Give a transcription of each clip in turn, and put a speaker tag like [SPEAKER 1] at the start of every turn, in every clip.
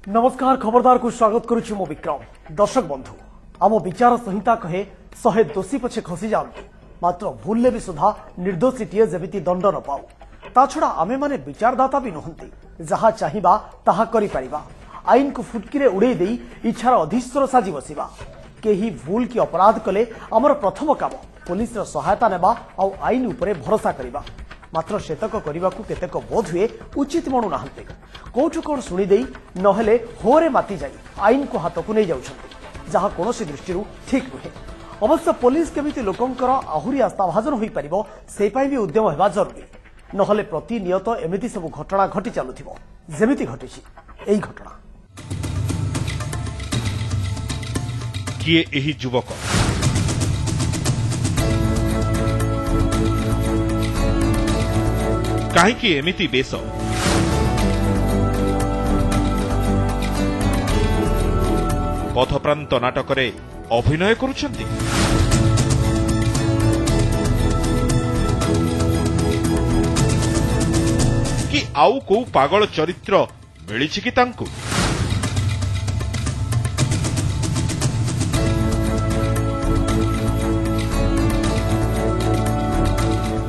[SPEAKER 1] नमस्कार खबरदार को स्वागत करुच्ची मो विक्रम। दर्शक बंधु आम विचार संहिता कहे 100 दोषी पछे खसी जाऊँ मात्र भूल भी सुधा निर्दोषीटीए जमिति दंड न पाऊ ता छड़ा आमे माने विचारदाता भी नुहंती जहा चाहिबा ताहा करि परिबा आईन को फुटकी उड़े दे इच्छार अधिश्वर साजी बसिबा केही भूल की अपराध कले आमर प्रथम काम पुलिस सहायता नेबा आउ आईन उपरे भरोसा करिबा मात्र सेतक करने केतेक बोध हुए उचित मणु नाहंती कोठु कोण शुणी देई नहेले होरे माती जाई आईन को हाथ को नहीं जाउछंती जहा कोनोसी दृष्टि ठीक नुहे। अवश्य पुलिस केमिति लोकंकर आहुरी आस्थाभाजन होई परिबो से पई भी उद्यम हेबा जरूरी नहले प्रतिनियत एमिति सब घटना घटी चलुथिबो जेमिति घटिछि एई घटना।
[SPEAKER 2] किए एही युवक काहींकि एमिति बेश पथप्रांत नाटक अभिनय करुछंती कि आउ को पागल चरित्र मिलिछि कि तांकु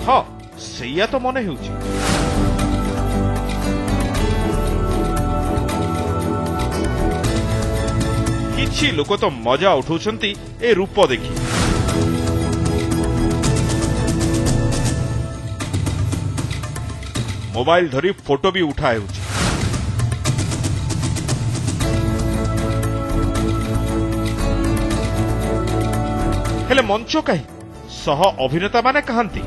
[SPEAKER 2] हाँ सैया तो मने हेउछि किछि लोक तो मजा उठाउछंती ए रूप देखि मोबाइल धरी फोटो भी उठा हेउछि हेले मंच कहीं सह अभिनेता माने कहांती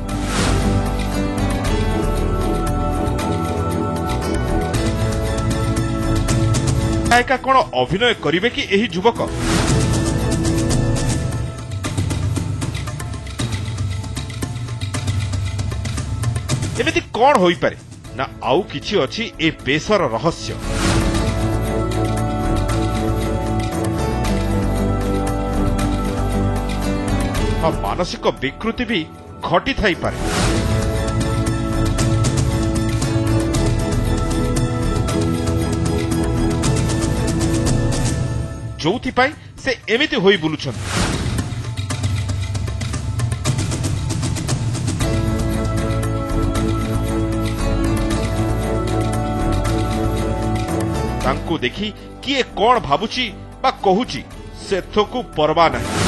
[SPEAKER 2] एका कोन अभिनय करिवे कि एही युवक एमिति कोन होई पारे ना आउ किछि अछि ए पेशर रहस्य मानसिक विकृति भी घटी थाई पारे जोथिपाई से एमिति होई बुलुछन तांकु देखी किए कोन भाबुची बा कहूची सेथकु परवा नहीं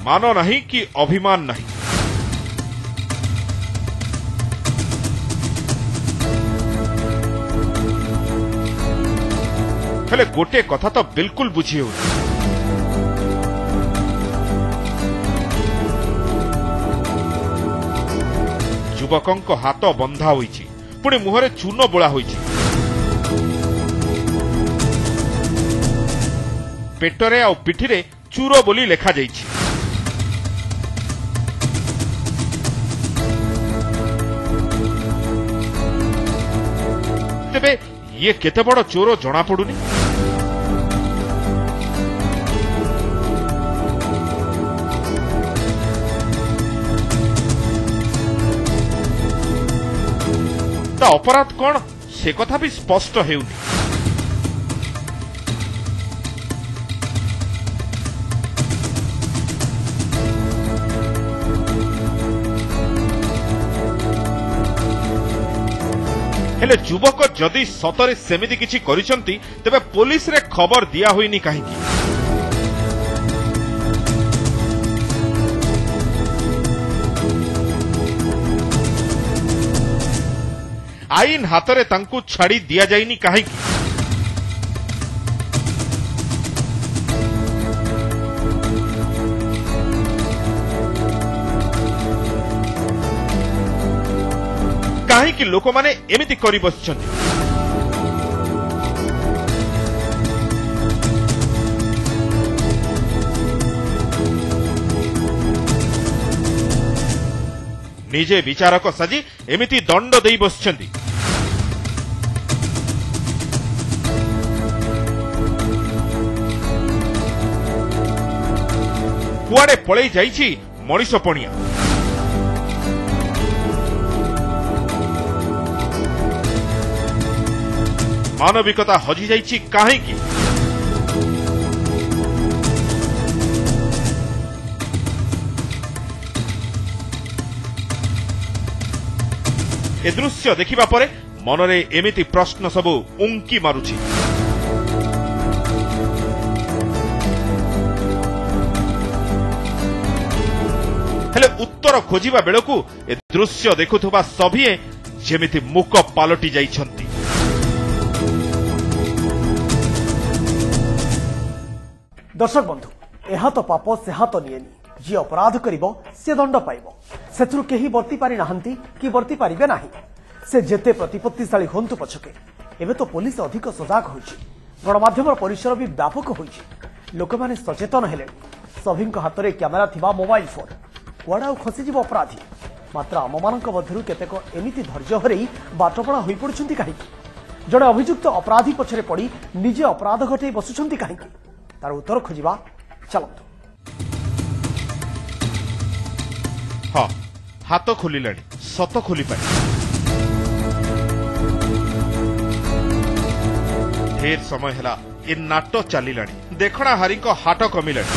[SPEAKER 2] मानो नहीं कि अभिमान नहीं हेले गोटे कथा तो बिल्कुल बुझी हो युवक हाथ बंधा होईछि पुणी मुहरे चून बोला होईछि पेटरे आ पिठिरे चूर बोली लेखा जाइछि तेबे ये केते बड़ चोर जना पड़ुनी ता अपराध कौन से कथा भी स्पष्ट हेउनी हेले युवक जदि सतरे सेमिति किछि करिसंती तबे पुलिस रे खबर दिया होइनी काहेकि आईन हातरे तांकु छाड़ी दिया जाइनी काहेकि काहेकि लोक माने एमिति करि बसछन्ति निजे विचारक साजी एमिति दंड देई बसछन्ति कुआडे पळै जाइछि मनीष पणिया। मानविकता हजि जाइछि काहेकि? ए दृश्य देखिबा परे मनरे एमिति प्रश्न सबु उंकी मारुछि। हेले उत्तर खोजिबा बेलकु ए दृश्य देखुथुबा सभिए जेमिति मुक पालटि जाइछन्ति।
[SPEAKER 1] दर्शक बंधु, एहा तो पाप सेहा तो नियेनी। जी अपराध करिबो से दंड पाइबो। सेथुरु केही वर्ती पारि नाहंती कि वर्ती पारिबे नाही। से जेते प्रतिपत्तिशाली होंतु पछके एबे तो पुलिस अधिक सजाग होइछि। गणमाध्यम परिसर भी व्यापक होइछि। लोक माने सचेतन हेले। सभिंक हातरे कैमेरा थिबा मोबाइल फोन। कुआडा खसी जीव अपराधी। मात्र आममानक मध्यरु केतेक एमिति धैर्य हरई बाटपणा होई पडुछन्ति काहेकि? जड़े अभियुक्त अपराधी पछरे पड़ी निजे अपराध घटई बसुछन्ति काहेकि? तार उत्तर खोजिबा चलंतु।
[SPEAKER 2] हाँ, हाथ खोलिलाणी, सत खोली पाए। ढेर समय हेला ए नाट चलिलाणी। देखणा हारी को हाट कमिलाणी।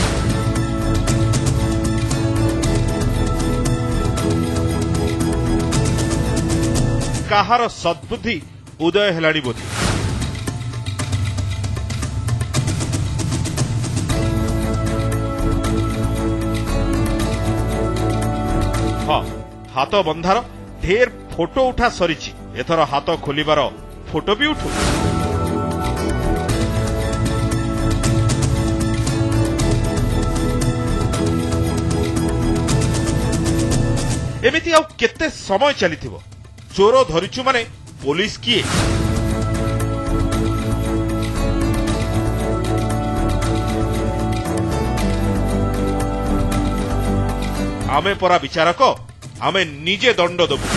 [SPEAKER 2] काहार सद्बुद्धि उदय हेलाणी बोधी। हाँ, हाथ बंधार ढेर फोटो उठा सरीछि। एथर हाथ खोलिबार फोटो भी उठू। एमिति आउ केते समय चलिथिबो? चोर धरिछु माने पुलिस किए? आमे परा विचारक, आमे निजे दंड देबु।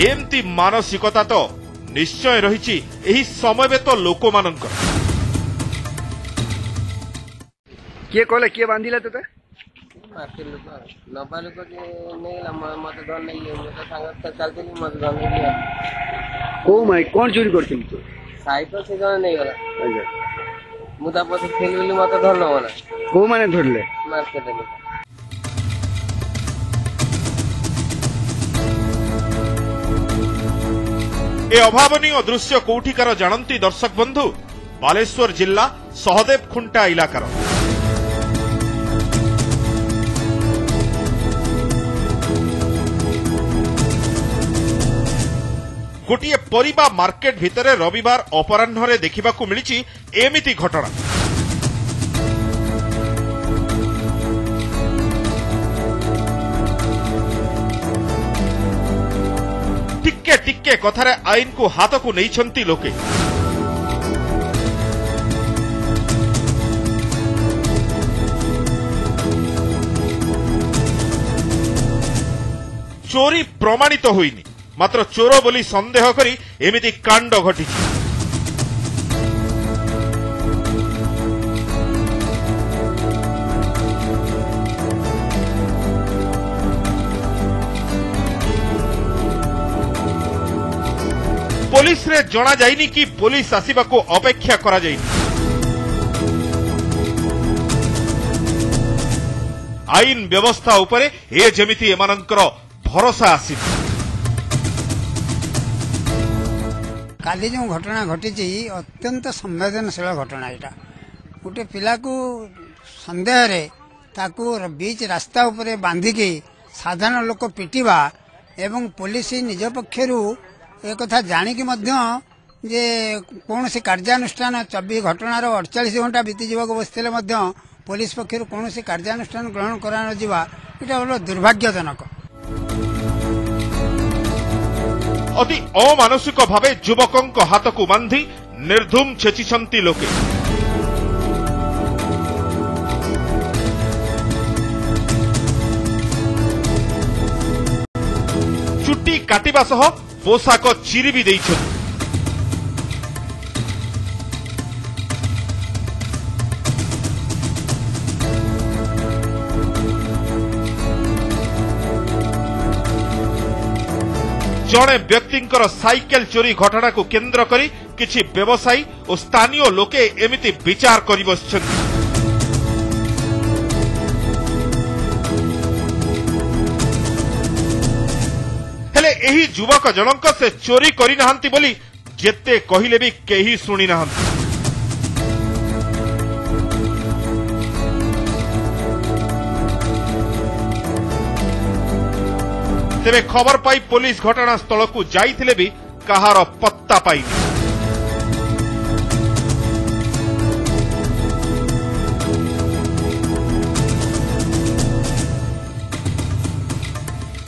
[SPEAKER 2] एमती मानसिकता तो निश्चय रहिछि एही समय तो लोक माननकर।
[SPEAKER 3] किए कहले किए बांधिला तते?
[SPEAKER 4] मार्केट लोक नबा लोक के नेला मते धन नहीं है। मते संगत चलतली मते धन नहीं।
[SPEAKER 3] को माई कोन चोरी करथिन तू?
[SPEAKER 4] साइकिल से जने नहीं गला।
[SPEAKER 3] अच्छा,
[SPEAKER 4] मुदा पते खेलली मते धन न होला।
[SPEAKER 3] को माने धरले?
[SPEAKER 4] मार्केट लोक।
[SPEAKER 2] ए अभावनीय दृश्य कोठिकार जानती दर्शक बंधु? बालेश्वर जिला सहदेव खुंटा इलाकार। गोटिए परिबा मार्केट भितरे रविवार अपराह्न देखिबाकू मिलिछि एमिति घटना। टिके टिके कथारे आईन को हाथ को नहीं लोके। चोरी प्रमाणित होइनी, मात्र चोर बोली संदेह करी एमिति कांड घटिछि। पुलिस रे जना जाइनी कि पुलिस आसीबा को अपेक्षा करा जाइनी। आईन व्यवस्था उपरे ए जेमिति एमानंकर भरोसा आसी।
[SPEAKER 5] काली जो घटना घटी अत्यंत संवेदनशील घटना। यहाँ गोटे पिला को संदेह रे ताकू बीच रास्ता उपरे बांधिकी साधारण लोक पिटिबा एवं पुलिस निज पक्षरु एक कथा जानिकी मध्य जे कौन सी कार्यानुष्ठान 24 घटनार 48 घंटा बीती जावाक बसते पुलिस पक्षर कौन सी कार्यानुष्ठान ग्रहण करा न जावा एटा बड़ दुर्भाग्यजनक।
[SPEAKER 2] अति अमानसिक भावे युवकंक हाथ को बांधि निर्धूम छेचिछंती लोके। चुट्टी काटिबा सह पोशाक चिरी भी देइछथि। जड़े व्यक्तिंकर साइकेल चोरी घटना को केंद्र करी किछि व्यवसायी और स्थानीय लोके एमिति विचार करि बसिछन्ति। हेले एही युवक जनक से चोरी करि नाहंती बोली जेते कहिले भी केही सुनी नाहंती। तेरे खबर पाई पुलिस घटनास्थल को जाइथिले भी कहार पत्ता पाइनी।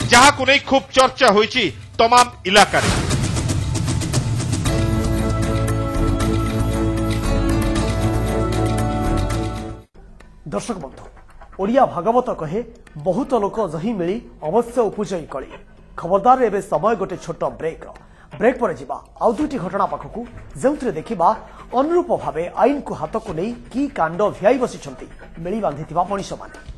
[SPEAKER 2] जहां को नहीं खूब चर्चा होईची तमाम इलाका रे।
[SPEAKER 1] दर्शक बंधु ओडिया भागवत कहे बहुत लोक जही मिली अवश्य उपजयी कली। खबरदार एवं समय गोटे छोट ब्रेक पर जिबा आउ दुईटी घटना पाखकू जो देखा अनुरूप भावे आईन को हाथ को नहीं कि कांड भियाई बसी मिली बांधि मनीष माने।